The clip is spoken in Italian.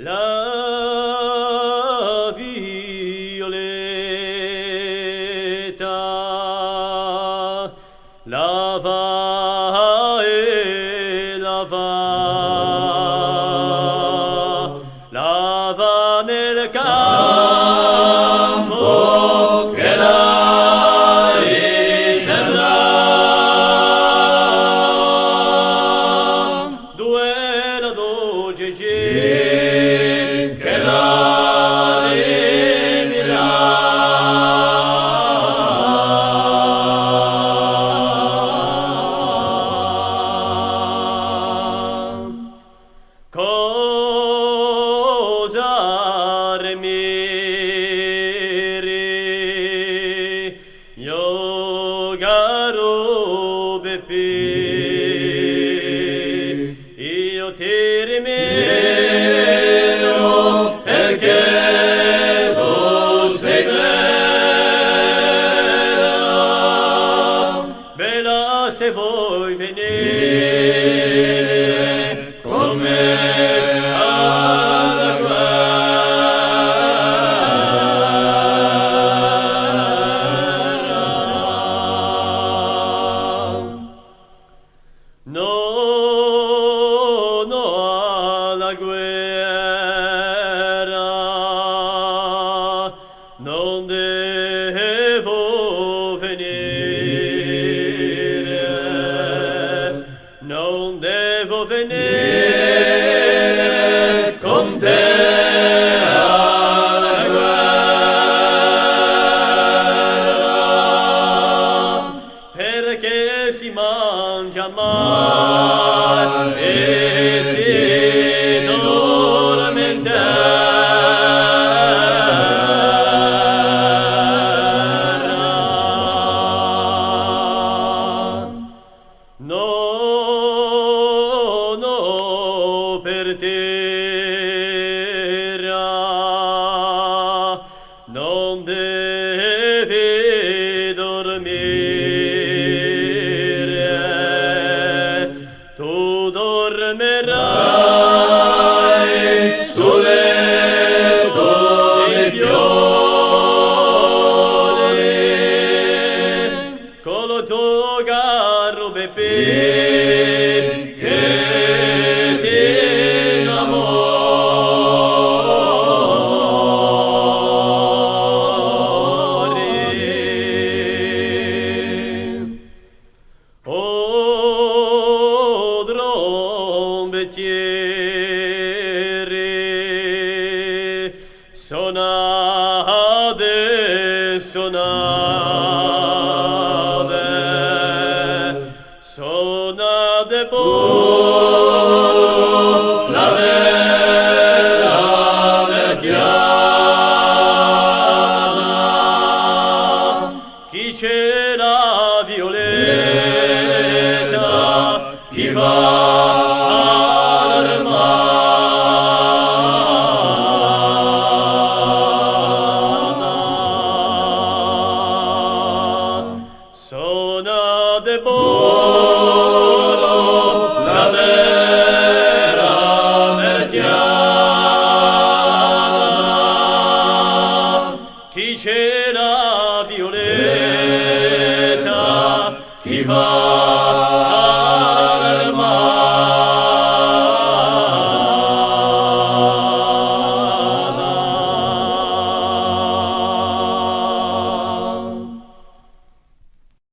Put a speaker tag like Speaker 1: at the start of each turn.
Speaker 1: La violetta, la va e la va nel campo che la riserrà. Due la doce che la rimirà. Cosa remiri io caro Beppe, io ti rimiro perché tu sei bella, bella se vuoi venire con me alla guerra. No, no alla guerra, non devo venire, non devo venire con te alla guerra, perché si mangia male e si dorme in terra. No, no, per terra non devi dormire, tu dormirai sul letto di fiori con lo tuo carro Beppe che ti innamori. O trombettieri, suonate